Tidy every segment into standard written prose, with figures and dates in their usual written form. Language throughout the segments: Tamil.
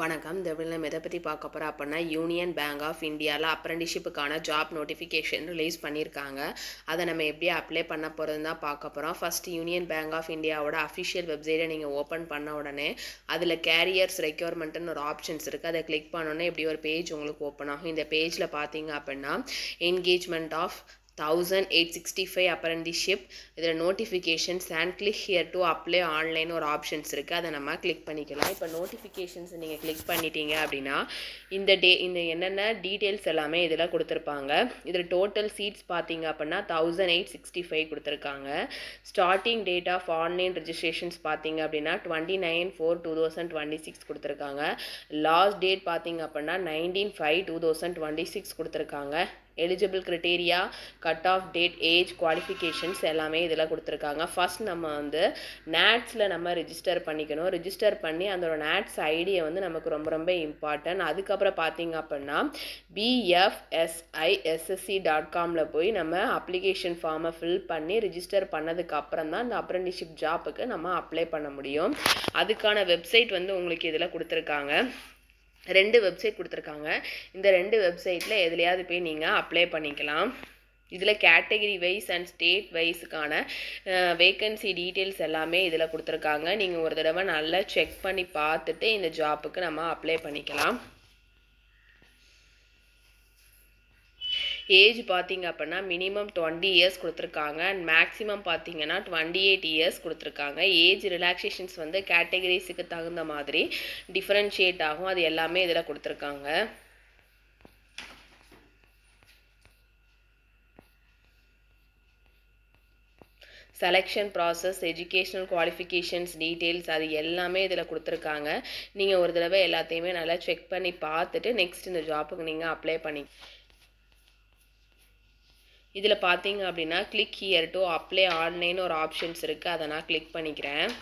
வணக்கம். இந்த வீடியோல நம்ம எதை பற்றி பார்க்க போகிறோம் அப்படின்னா, யூனியன் பேங்க் ஆஃப் இந்தியாவில் அப்ரெண்டிஷிப்புக்கான ஜாப் நோட்டிஃபிகேஷன் ரிலீஸ் பண்ணியிருக்காங்க. அதை நம்ம எப்படி அப்ளை பண்ண போகிறதுன்னு தான் பார்க்க போகிறோம். ஃபஸ்ட்டு யூனியன் பேங்க் ஆஃப் இந்தியாவோட அஃபிஷியல் வெப்சைட்டை நீங்கள் ஓப்பன் பண்ண உடனே அதில் கேரியர்ஸ் ரெக்யர்மெண்ட்டுன்னு ஒரு ஆப்ஷன்ஸ் இருக்குது. அதை கிளிக் பண்ணோன்னே இப்படி ஒரு பேஜ் உங்களுக்கு ஓப்பன் ஆகும். இந்த பேஜில் பார்த்தீங்க அப்படின்னா என்கேஜ்மெண்ட் ஆஃப் 1865 apprenticeship இதில் notifications and click here to apply online ஒரு ஆப்ஷன்ஸ் இருக்குது. அதை நம்ம கிளிக் பண்ணிக்கலாம். இப்போ நோட்டிஃபிகேஷன்ஸ் நீங்கள் கிளிக் பண்ணிட்டீங்க அப்படின்னா இந்த என்னென்ன டீட்டெயில்ஸ் எல்லாமே இதில் கொடுத்துருப்பாங்க. இதில் டோட்டல் சீட்ஸ் பார்த்தீங்க அப்படின்னா 1865 கொடுத்துருக்காங்க. Starting date of online registrations பார்த்தீங்க அப்படின்னா 29/4/2026 கொடுத்துருக்காங்க. லாஸ்ட் டேட் பார்த்தீங்க அப்படின்னா 19/5/2026 கொடுத்துருக்காங்க. Eligible criteria, cut off date, age, qualifications எல்லாமே இதில் கொடுத்துருக்காங்க. ஃபஸ்ட் நம்ம நேட்ஸில் நம்ம ரிஜிஸ்டர் பண்ணிக்கணும். ரிஜிஸ்டர் பண்ணி அதோட நேட்ஸ் ஐடியை நமக்கு ரொம்ப ரொம்ப இம்பார்ட்டன்ட். அதுக்கப்புறம் பார்த்தீங்க அப்படின்னா bfsissc.comல போய் நம்ம அப்ளிகேஷன் ஃபார்மை ஃபில் பண்ணி ரிஜிஸ்டர் பண்ணதுக்கு அப்புறம் தான் இந்த அப்ரெண்டிஷிப் ஜாப்புக்கு நம்ம அப்ளை பண்ண முடியும். அதுக்கான வெப்சைட் உங்களுக்கு இதில் கொடுத்துருக்காங்க. 2 வெப்சைட் கொடுத்துருக்காங்க. இந்த 2 வெப்சைட்டில் எதுலையாவது போய் நீங்கள் அப்ளை பண்ணிக்கலாம். இதில் கேட்டகரி வைஸ் அண்ட் ஸ்டேட் வைஸுக்கான வேக்கன்சி டீட்டெயில்ஸ் எல்லாமே இதில் கொடுத்துருக்காங்க. நீங்கள் ஒரு தடவை நல்லா செக் பண்ணி பார்த்துட்டு இந்த ஜாப்புக்கு நம்ம அப்ளை பண்ணிக்கலாம். ஏஜ் பார்த்தீங்க அப்படின்னா மினிமம் 20 இயர்ஸ் கொடுத்துருக்காங்க அண்ட் மேக்ஸிமம் பார்த்தீங்கன்னா 28 இயர்ஸ் கொடுத்துருக்காங்க. ஏஜ் ரிலாக்ஸேஷன்ஸ் கேட்டகரிஸுக்கு தகுந்த மாதிரி டிஃப்ரென்ஷியேட் ஆகும். அது எல்லாமே இதில் கொடுத்துருக்காங்க. Selection process, educational qualifications details அது எல்லாமே இதில் கொடுத்துருக்காங்க. நீங்கள் ஒரு தடவை எல்லாத்தையுமே நல்லா செக் பண்ணி பார்த்துட்டு நெக்ஸ்ட் இந்த ஜாப்புக்கு நீங்கள் அப்ளை பண்ணி இதில் பார்த்தீங்க அப்படின்னா click here to apply online ஒரு ஆப்ஷன்ஸ் இருக்குது. அதை நான் கிளிக் பண்ணிக்கிறேன்.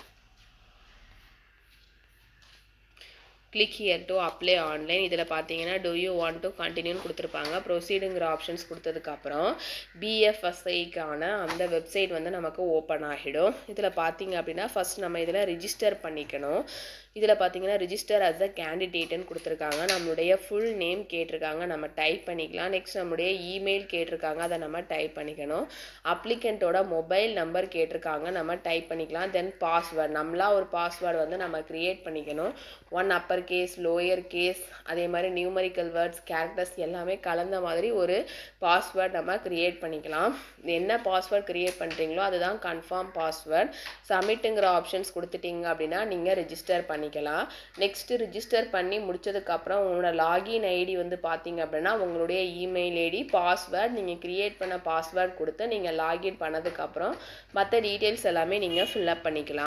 Click here to apply online இதில் பார்த்தீங்கன்னா do you want to continueன்னு கொடுத்துருப்பாங்க. ப்ரொசீடுங்கிற ஆப்ஷன்ஸ் கொடுத்ததுக்கப்புறம் பிஎஃப்எஸ்ஐக்கான அந்த வெப்சைட் நமக்கு ஓப்பன் ஆகிடும். இதில் பார்த்தீங்க அப்படின்னா ஃபஸ்ட் நம்ம இதில் ரிஜிஸ்டர் பண்ணிக்கணும். இதில் பார்த்தீங்கன்னா ரிஜிஸ்டர் அஸ் அ கேண்டிடேட்டுன்னு கொடுத்துருக்காங்க. நம்மளுடைய ஃபுல் நேம் கேட்டிருக்காங்க, நம்ம டைப் பண்ணிக்கலாம். நெக்ஸ்ட் நம்மளுடைய இமெயில் கேட்டிருக்காங்க, அதை நம்ம டைப் பண்ணிக்கணும். அப்ளிகண்ட்டோட மொபைல் நம்பர் கேட்டிருக்காங்க, நம்ம டைப் பண்ணிக்கலாம். தென் பாஸ்வேர்டு, நம்மளா ஒரு பாஸ்வேர்டு நம்ம க்ரியேட் பண்ணிக்கணும். 1 அப்பர் கேஸ், லோயர் கேஸ், அதே மாதிரி நியூமரிக்கல் வேர்ட்ஸ், கேரக்டர்ஸ் எல்லாமே கலந்த மாதிரி ஒரு பாஸ்வேர்டு நம்ம க்ரியேட் பண்ணிக்கலாம். என்ன பாஸ்வேர்டு க்ரியேட் பண்ணுறீங்களோ அதுதான் கன்ஃபார்ம் பாஸ்வேர்டு. சப்மிட்டுங்கிற ஆப்ஷன்ஸ் கொடுத்துட்டீங்க அப்படின்னா நீங்கள் ரிஜிஸ்டர் பண்ணிக்கலாம். நெக்ஸ்ட் ரிஜிஸ்டர் பண்ணி முடிச்சதுக்கப்புறம் உங்களோட லாகின் ஐடி பார்த்தீங்க அப்படின்னா உங்களுடைய இமெயில் ஐடி, பாஸ்வேர்டு, நீங்கள் க்ரியேட் பண்ண பாஸ்வேர்டு கொடுத்து நீங்கள் லாகின் பண்ணதுக்கப்புறம் மற்ற டீட்டெயில்ஸ் எல்லாமே நீங்கள் ஃபில்அப் பண்ணிக்கலாம்.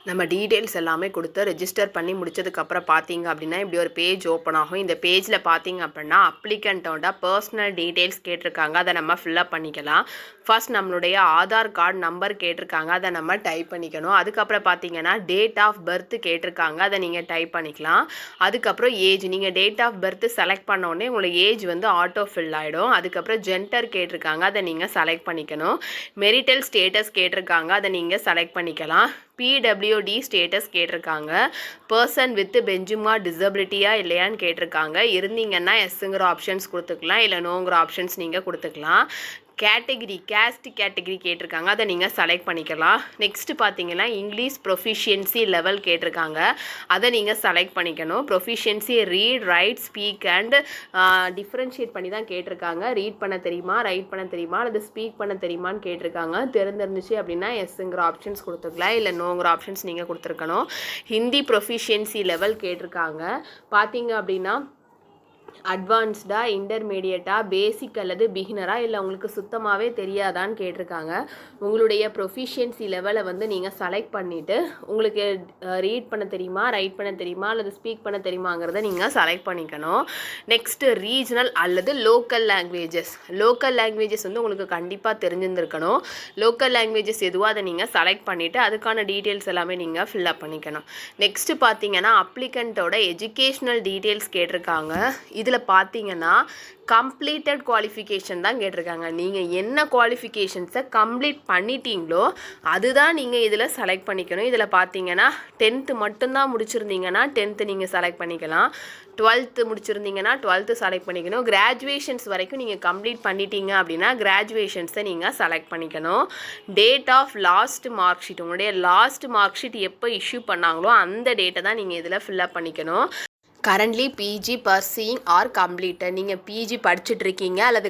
நம்ம டீட்டெயில்ஸ் எல்லாமே கொடுத்து ரெஜிஸ்டர் பண்ணி முடிச்சதுக்கப்புறம் பார்த்தீங்க அப்படின்னா இப்படி ஒரு பேஜ் ஓப்பன் ஆகும். இந்த பேஜில் பார்த்தீங்க அப்படின்னா அப்ளிகண்ட்டோட பர்சனல் டீட்டெயில்ஸ் கேட்டிருக்காங்க, அதை நம்ம ஃபில்அப் பண்ணிக்கலாம். ஃபர்ஸ்ட் நம்மளுடைய ஆதார் கார்டு நம்பர் கேட்டிருக்காங்க, அதை நம்ம டைப் பண்ணிக்கணும். அதுக்கப்புறம் பார்த்தீங்கன்னா டேட் ஆஃப் பர்த் கேட்டிருக்காங்க, அதை நீங்கள் டைப் பண்ணிக்கலாம். அதுக்கப்புறம் ஏஜ், நீங்கள் டேட் ஆஃப் பர்த் செலக்ட் பண்ணோடனே உங்களுக்கு ஏஜ் ஆட்டோ ஃபில் ஆகிடும். அதுக்கப்புறம் ஜெண்டர் கேட்டிருக்காங்க, அதை நீங்கள் செலக்ட் பண்ணிக்கணும். மெரிட்டல் ஸ்டேட்டஸ் கேட்டிருக்காங்க, அதை நீங்கள் செலக்ட் பண்ணிக்கலாம். பிடபிள்யூடி ஸ்டேட்டஸ் கேட்டிருக்காங்க. பர்சன் வித் பெஞ்சுமா டிசபிலிட்டியா இல்லையான்னு கேட்டிருக்காங்க. இருந்தீங்கன்னா எஸ்ஸுங்கிற ஆப்ஷன்ஸ் கொடுத்துக்கலாம், இல்லை நோங்கிற ஆப்ஷன்ஸ் நீங்கள் கொடுத்துக்கலாம். கேட்டகிரி, கேஸ்ட் கேட்டகிரி கேட்டிருக்காங்க, அதை நீங்கள் செலக்ட் பண்ணிக்கலாம். நெக்ஸ்ட்டு பார்த்தீங்கன்னா இங்கிலீஷ் ப்ரொஃபிஷியன்சி லெவல் கேட்டிருக்காங்க, அதை நீங்கள் செலக்ட் பண்ணிக்கணும். Proficiency read, right, speak and differentiate பண்ணி தான் கேட்டிருக்காங்க. ரீட் பண்ண தெரியுமா, ரைட் பண்ண தெரியுமா, அல்லது ஸ்பீக் பண்ண தெரியுமான்னு கேட்டிருக்காங்க. தெரிஞ்சிருந்துச்சு அப்படின்னா எஸ்ஸுங்கிற ஆப்ஷன்ஸ் கொடுத்துக்கலாம், இல்லை நோங்கிற ஆப்ஷன்ஸ் நீங்கள் கொடுத்துருக்கணும். ஹிந்தி ப்ரொஃபிஷியன்சி லெவல் கேட்டிருக்காங்க. பார்த்தீங்க அப்படின்னா அட்வான்ஸ்டா, இன்டர்மீடியட்டா, பேசிக் அல்லது பிகினரா, இல்லை உங்களுக்கு சுத்தமாகவே தெரியாதான்னு கேட்டிருக்காங்க. உங்களுடைய ப்ரொஃபிஷியன்சி லெவலை நீங்கள் செலக்ட் பண்ணிவிட்டு உங்களுக்கு ரீட் பண்ண தெரியுமா, ரைட் பண்ண தெரியுமா, அல்லது ஸ்பீக் பண்ண தெரியுமாங்கிறத நீங்கள் செலக்ட் பண்ணிக்கணும். நெக்ஸ்ட்டு ரீஜனல் அல்லது லோக்கல் லாங்குவேஜஸ். லோக்கல் லாங்குவேஜஸ் உங்களுக்கு கண்டிப்பாக தெரிஞ்சிருந்துருக்கணும். லோக்கல் லாங்குவேஜஸ் எதுவோ அதை நீங்கள் செலக்ட் பண்ணிவிட்டு அதுக்கான டீட்டெயில்ஸ் எல்லாமே நீங்கள் ஃபில்அப் பண்ணிக்கணும். நெக்ஸ்ட்டு பார்த்தீங்கன்னா அப்ளிகண்ட்டோட எஜுகேஷ்னல் டீட்டெயில்ஸ் கேட்டிருக்காங்க. இதில் பார்த்தீங்கன்னா கம்ப்ளீட்டட் குவாலிஃபிகேஷன் தான் கேட்டிருக்காங்க. நீங்கள் என்ன குவாலிஃபிகேஷன்ஸை கம்ப்ளீட் பண்ணிட்டீங்களோ அதுதான் நீங்கள் இதில் செலக்ட் பண்ணிக்கணும். இதில் பார்த்தீங்கன்னா 10th மட்டும்தான் முடிச்சிருந்தீங்கன்னா 10th நீங்கள் செலக்ட் பண்ணிக்கலாம். 12th முடிச்சிருந்தீங்கன்னா 12th செலக்ட் பண்ணிக்கணும். கிராஜுவேஷன்ஸ் வரைக்கும் நீங்கள் கம்ப்ளீட் பண்ணிட்டீங்க அப்படின்னா கிராஜுவேஷன்ஸை நீங்கள் செலக்ட் பண்ணிக்கணும். Date of last mark sheet, உங்களுடைய லாஸ்ட் மார்க் ஷீட் எப்போ இஷ்யூ பண்ணாங்களோ அந்த டேட்டை தான் நீங்கள் இதில் ஃபில்அப் பண்ணிக்கணும். Currently PG pursuing or completed, நீங்கள் பிஜி படிச்சுட்ருக்கீங்க அல்லது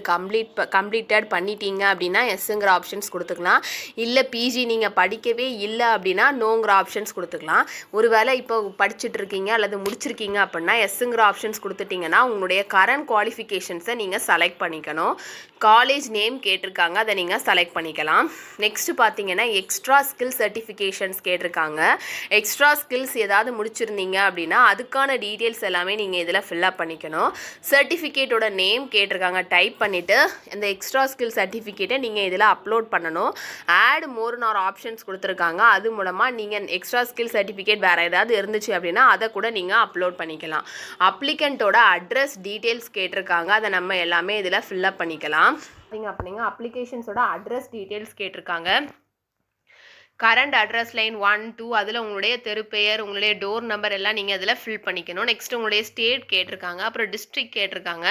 கம்ப்ளீட்டட் பண்ணிட்டீங்க அப்படின்னா எஸ்ஸுங்கிற ஆப்ஷன்ஸ் கொடுத்துக்கலாம். இல்லை பிஜி நீங்கள் படிக்கவே இல்லை அப்படின்னா நோங்கிற ஆப்ஷன்ஸ் கொடுத்துக்கலாம். ஒருவேளை இப்போ படிச்சுட்ருக்கீங்க அல்லது முடிச்சிருக்கீங்க அப்படின்னா எஸ்ஸுங்கிற ஆப்ஷன்ஸ் கொடுத்துட்டிங்கன்னா உங்களுடைய கரண்ட் குவாலிஃபிகேஷன்ஸை நீங்கள் செலக்ட் பண்ணிக்கணும். காலேஜ் நேம் கேட்டிருக்காங்க, அதை நீங்கள் செலக்ட் பண்ணிக்கலாம். நெக்ஸ்ட்டு பார்த்தீங்கன்னா எக்ஸ்ட்ரா ஸ்கில் சர்டிஃபிகேஷன்ஸ் கேட்டிருக்காங்க. எக்ஸ்ட்ரா ஸ்கில்ஸ் ஏதாவது முடிச்சிருந்தீங்க அப்படின்னா அதுக்கான டீட்டெயில்ஸ் எல்லாமே நீங்கள் இதில் ஃபில்அப் பண்ணிக்கணும். சர்டிஃபிகேட்டோட நேம் கேட்டிருக்காங்க, டைப் பண்ணிவிட்டு இந்த எக்ஸ்ட்ரா ஸ்கில் சர்டிஃபிகேட்டை நீங்கள் இதில் அப்லோட் பண்ணணும். ஆட் மோர்னு ஒரு ஆப்ஷன்ஸ் கொடுத்துருக்காங்க, அது மூலமாக நீங்கள் எக்ஸ்ட்ரா ஸ்கில் சர்டிஃபிகேட் வேறு ஏதாவது இருந்துச்சு அப்படின்னா அதை கூட நீங்கள் அப்லோட் பண்ணிக்கலாம். அப்ளிகண்ட்டோட அட்ரஸ் டீட்டெயில்ஸ் கேட்டிருக்காங்க, அதை நம்ம எல்லாமே இதில் ஃபில்அப் பண்ணிக்கலாம். அப்படிங்க அப்ளிகேஷன்ஸோட அட்ரஸ் டீட்டெயில்ஸ் கேட்டிருக்காங்க. கரண்ட் அட்ரஸ் லைன் 1, 2 அதில் உங்களுடைய தெரு பெயர், உங்களுடைய டோர் நம்பர் எல்லாம் நீங்கள் அதில் ஃபில் பண்ணிக்கணும். நெக்ஸ்ட் உங்களுடைய ஸ்டேட் கேட்டிருக்காங்க, அப்புறம் டிஸ்ட்ரிக்ட் கேட்டிருக்காங்க.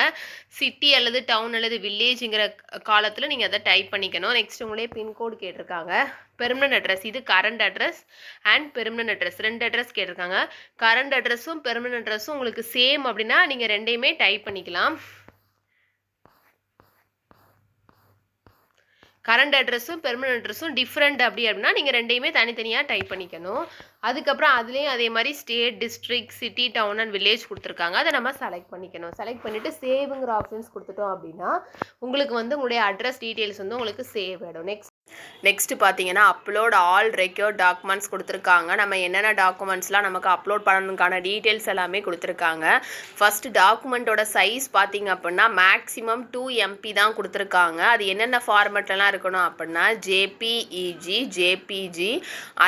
சிட்டி அல்லது டவுன் அல்லது வில்லேஜுங்கிற காலத்தில் நீங்கள் அதை டைப் பண்ணிக்கணும். நெக்ஸ்ட் உங்களுடைய பின்கோடு கேட்டிருக்காங்க. பெர்மனன்ட் அட்ரஸ், இது current address and permanent address, 2 address கேட்டிருக்காங்க. கரண்ட் அட்ரஸும் பெர்மனன்ட் அட்ரஸும் உங்களுக்கு சேம் அப்படின்னா நீங்கள் ரெண்டையுமே டைப் பண்ணிக்கலாம். கரண்ட் அட்ரஸும் பெர்மனன்ட் அட்ரஸும் டிஃப்ரெண்ட் அப்படின்னா நீங்கள் ரெண்டையுமே தனித்தனியாக டைப் பண்ணிக்கணும். அதுக்கப்புறம் அதுலேயும் அதே மாதிரி state, district, city, town and village கொடுத்துருக்காங்க, அதை நம்ம செலக்ட் பண்ணிக்கணும். செலக்ட் பண்ணிவிட்டு சேவுங்கிற ஆப்ஷன்ஸ் கொடுத்துட்டோம் அப்படின்னா உங்களுக்கு உங்களுடைய அட்ரஸ் டீட்டெயில்ஸ் உங்களுக்கு சேவ் ஆகிடும். நெக்ஸ்ட்டு பார்த்தீங்கன்னா அப்லோட் ஆல் ரெக்யூர்ட் டாக்குமெண்ட்ஸ் கொடுத்துருக்காங்க. நம்ம என்னென்ன டாக்குமெண்ட்ஸ்லாம் நமக்கு அப்லோட் பண்ணணுக்கான டீட்டெயில்ஸ் எல்லாமே கொடுத்துருக்காங்க. ஃபஸ்ட்டு டாக்குமெண்ட்டோட சைஸ் பார்த்தீங்க அப்படின்னா மேக்ஸிமம் 2 MB தான் கொடுத்துருக்காங்க. அது என்னென்ன ஃபார்மெட்லாம் இருக்கணும் அப்படின்னா JPEG, JPG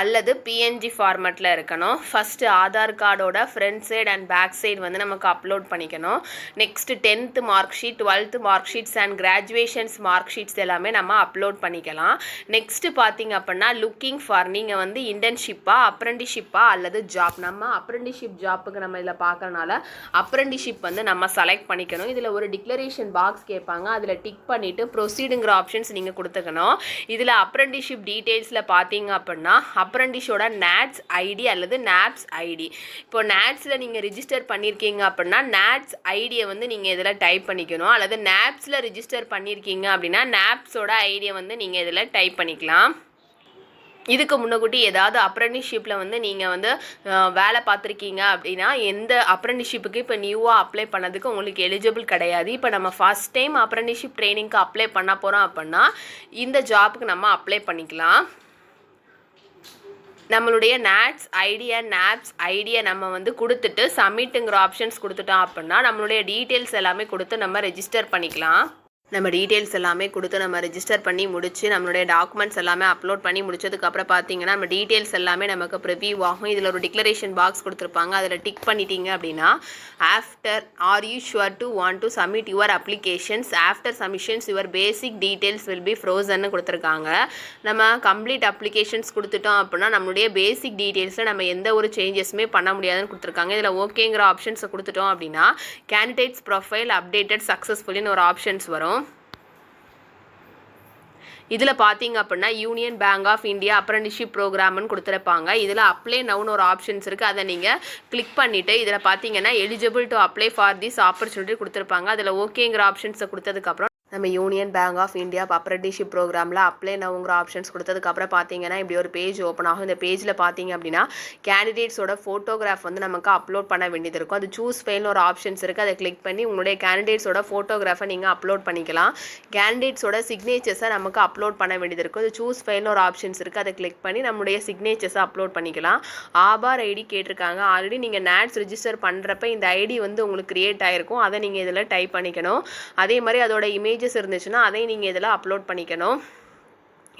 அல்லது PNG ஃபார்மெட்டில் இருக்கணும். ஃபஸ்ட்டு ஆதார் கார்டோட front side and back side நமக்கு அப்லோட் பண்ணிக்கணும். Next 10th mark sheet, 12th mark sheets and graduations mark sheets எல்லாமே நம்ம அப்லோட் பண்ணிக்கலாம். நெக்ஸ்ட்டு பார்த்தீங்க அப்படின்னா லுக்கிங் ஃபார், நீங்கள் இன்டர்ன்ஷிப்பா, அப்ரெண்டிஷிப்பா அல்லது ஜாப். நம்ம அப்ரெண்டிஷிப் ஜாப்புக்கு நம்ம இதில் பார்க்கறனால அப்ரெண்டிஷிப் நம்ம செலக்ட் பண்ணிக்கணும். இதில் ஒரு டிக்ளரேஷன் பாக்ஸ் கேட்பாங்க, அதில் டிக் பண்ணிவிட்டு ப்ரொசீடுங்கிற ஆப்ஷன்ஸ் நீங்கள் கொடுத்துக்கணும். இதில் அப்ரெண்டிஷிப் டீட்டெயில்ஸில் பார்த்தீங்க அப்படின்னா அப்ரெண்டிஷோட NATS ஐடி அல்லது NAPS ஐடி. இப்போ NATSல நீங்கள் ரிஜிஸ்டர் பண்ணியிருக்கீங்க அப்படின்னா NATS ஐடியை நீங்கள் இதில் டைப் பண்ணிக்கணும். அல்லது NAPSல ரிஜிஸ்டர் பண்ணியிருக்கீங்க அப்படின்னா NAPSோட ஐடியை நீங்கள் இதில் டைப் பண்ணிக்கலாம். இதுக்கு முன்னக்கூட்டி ஏதாவது அப்ரெண்டிஷிப்பில் நீங்கள் வேலை பார்த்துருக்கீங்க அப்படின்னா எந்த அப்ரெண்டிஷிப்புக்கு இப்போ நியூவாக அப்ளை பண்ணதுக்கு உங்களுக்கு எலிஜிபிள் கிடையாது. இப்போ நம்ம ஃபஸ்ட் டைம் அப்ரெண்டிஷிப் ட்ரைனிங்க்கு அப்ளை பண்ண போகிறோம் அப்படின்னா இந்த ஜாப்புக்கு நம்ம அப்ளை பண்ணிக்கலாம். நம்மளுடைய NATS ஐடி அண்ட் NAPS ஐடியை நம்ம கொடுத்துட்டு சப்மிட்டுங்கிற ஆப்ஷன்ஸ் கொடுத்துட்டோம் அப்படின்னா நம்மளுடைய டீட்டெயில்ஸ் எல்லாமே கொடுத்து நம்ம ரெஜிஸ்டர் பண்ணிக்கலாம். நம்ம டீட்டெயில்ஸ் எல்லாமே கொடுத்து நம்ம ரெஜிஸ்டர் பண்ணி முடிச்சு நம்மளுடைய டாக்குமெண்ட்ஸ் எல்லாமே அப்லோட் பண்ணி முடிச்சதுக்கப்புறம் பார்த்தீங்கன்னா நம்ம டீட்டெயில்ஸ் எல்லாமே நமக்கு ப்ரிவியூ ஆகும். இதில் ஒரு டிக்ளரேஷன் பாக்ஸ் கொடுத்துருப்பாங்க, அதில் டிக் பண்ணிட்டீங்க அப்படின்னா after are you sure to want to submit your applications after submissions your basic details will be ஃப்ரோசன்னு கொடுத்துருக்காங்க. நம்ம கம்ப்ளீட் அப்ளிகேஷன்ஸ் கொடுத்துட்டோம் அப்படின்னா நம்மளுடைய பேசிக் டீட்டெயில்ஸில் நம்ம எந்த ஒரு சேஞ்சஸுமே பண்ண முடியாதுன்னு கொடுத்துருக்காங்க. இதில் ஓகேங்கிற ஆப்ஷன்ஸை கொடுத்துட்டோம் அப்படின்னா கேண்டிடேட்ஸ் ப்ரொஃபைல் அப்டேட்டட் சக்ஸஸ்ஃபுல்லின்னு ஒரு ஆப்ஷன்ஸ் வரும். இதில் பார்த்தீங்க அப்படின்னா Union Bank of India apprenticeship ப்ரோக்ராம்னு கொடுத்துருப்பாங்க. இதில் அப்ளை நவுன்னு ஒரு ஆப்ஷன்ஸ் இருக்குது, அதை நீங்கள் கிளிக் பண்ணிவிட்டு இதில் பார்த்தீங்கன்னா eligible to apply for this opportunity கொடுத்துருப்பாங்க. அதில் ஓகேங்கிற ஆப்ஷன்ஸை கொடுத்ததுக்கப்புறம் நம்ம Union Bank of India apprenticeship ப்ரோக்ராமில் அப்ளை நவுங்கிற ஆப்ஷன்ஸ் கொடுத்ததுக்கப்புறம் பார்த்தீங்கன்னா இப்படி ஒரு பேஜ் ஓப்பன் ஆகும். இந்த பேஜில் பார்த்தீங்க அப்படின்னா கேண்டிடேட்ஸோட ஃபோட்டோகிராஃப் நமக்கு அப்லோட் பண்ண வேண்டியது இருக்கும். அது சூஸ் ஃபைல்னு ஒரு ஆப்ஷன்ஸ் இருக்குது, அதை கிளிக் பண்ணி உங்களுடைய கேண்டிடேட்ஸோட ஃபோட்டோகிராஃபை நீங்கள் அப்லோட் பண்ணிக்கலாம். கேண்டிடேட்ஸோட சிக்னேச்சர்ஸை நமக்கு அப்லோட் பண்ண வேண்டியது இருக்கும். அது சூஸ் ஃபைல்னு ஒரு ஆப்ஷன்ஸ் இருக்குது, அதை கிளிக் பண்ணி நம்மளுடைய சிக்னேச்சர்ஸை அப்லோட் பண்ணிக்கலாம். ஆதார் ஐடி கேட்டிருக்காங்க. ஆல்ரெடி நீங்கள் NATS ரிஜிஸ்டர் பண்ணுறப்ப இந்த ஐடி உங்களுக்கு கிரியேட் ஆகிருக்கும், அதை நீங்கள் இதில் டைப் பண்ணிக்கணும். அதே மாதிரி அதோட இமேஜஸ் இருந்துச்சுன்னா அதை நீங்கள் இதில் அப்லோட் பண்ணிக்கணும்.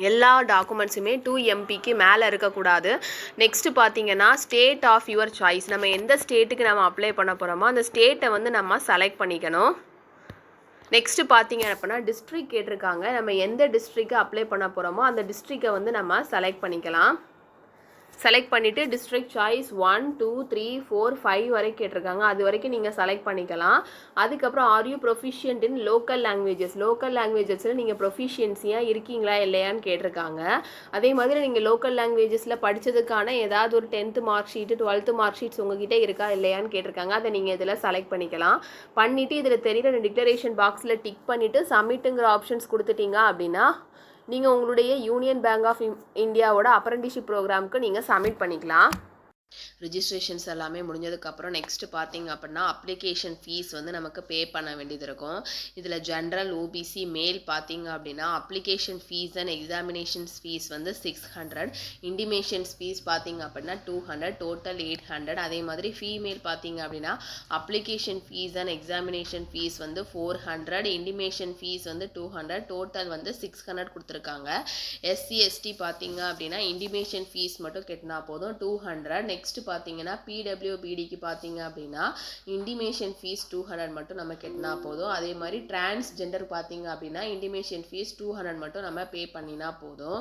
எல்லா டாக்குமெண்ட்ஸுமே 2 MPக்கு மேலே இருக்கக்கூடாது. நெக்ஸ்ட்டு பார்த்தீங்கன்னா ஸ்டேட் ஆஃப் யுவர் சாய்ஸ். நம்ம எந்த ஸ்டேட்டுக்கு நம்ம அப்ளை பண்ண போகிறோமோ அந்த ஸ்டேட்டை வந்து நம்ம செலக்ட் பண்ணிக்கணும். நெக்ஸ்ட்டு பார்த்தீங்க அப்படின்னா டிஸ்ட்ரிக்ட் கேட்டிருக்காங்க. நம்ம எந்த டிஸ்ட்ரிக்க்கு அப்ளை பண்ண போகிறோமோ அந்த டிஸ்ட்ரிக்டை வந்து நம்ம செலக்ட் பண்ணிக்கலாம். செலக்ட் பண்ணிவிட்டு டிஸ்ட்ரிக்ட் சாய்ஸ் 1 2 3 4 5 வரைக்கும் கேட்டிருக்காங்க. அது வரைக்கும் நீங்கள் செலக்ட் பண்ணிக்கலாம். அதுக்கப்புறம் are you proficient in local languages. Local லாங்குவேஜஸில் நீங்கள் ப்ரொஃபிஷியன்சியாக இருக்கீங்களா இல்லையான்னு கேட்டிருக்காங்க. அதே மாதிரி நீங்கள் லோக்கல் லாங்குவேஜஸில் படித்ததுக்கான ஏதாவது ஒரு 10th mark sheet 12th mark sheets உங்ககிட்ட இருக்கா இல்லையான்னு கேட்டிருக்காங்க. அதை நீங்கள் இதில் செலக்ட் பண்ணிக்கலாம். பண்ணிவிட்டு இதில் தெரிகிற டிக்ளரேஷன் பாக்ஸில் டிக் பண்ணிவிட்டு சப்மிட்டுங்கிற ஆப்ஷன்ஸ் கொடுத்துட்டீங்க அப்படின்னா நீங்கள் உங்களுடைய யூனியன் பேங்க் ஆஃப் இந்தியாவோட அப்ரெண்டிஸ்ஷிப் ப்ரோக்ராமுக்கு நீங்கள் சப்மிட் பண்ணிக்கலாம். ரிஜிஸ்ட்ரேஷன்ஸ் எல்லாமே முடிஞ்சதுக்கப்புறம் நெக்ஸ்ட்டு பார்த்தீங்க அப்படின்னா அப்ளிகேஷன் ஃபீஸ் வந்து நமக்கு பே பண்ண வேண்டியது இருக்கும். இதில் ஜென்ரல் ஓபிசி மேல் பார்த்தீங்க அப்படின்னா application fees and examinations fees வந்து 600, இன்டிமேஷன்ஸ் ஃபீஸ் பார்த்தீங்க அப்படின்னா 200, டோட்டல் 800. அதே மாதிரி ஃபீமேல் பார்த்தீங்க அப்படின்னா application fees and examination fees வந்து 400, இன்டிமேஷன் ஃபீஸ் வந்து 200, டோட்டல் வந்து 600 கொடுத்துருக்காங்க. எஸ்சி எஸ்டி பார்த்தீங்க அப்படின்னா இன்டிமேஷன் ஃபீஸ் மட்டும் கட்டினா போதும் 200. நெக்ஸ்ட் பார்த்தீங்கன்னா பிடபிள்யூபிடிக்கு பார்த்தீங்க அப்படின்னா இன்டிமேஷன் ஃபீஸ் 200 மட்டும் நம்ம கட்டினா போதும். அதே மாதிரி டிரான்ஸ்ஜெண்டர் பார்த்தீங்க அப்படின்னா இன்டிமேஷன் ஃபீஸ் 200 மட்டும் நம்ம பே பண்ணினா போதும்.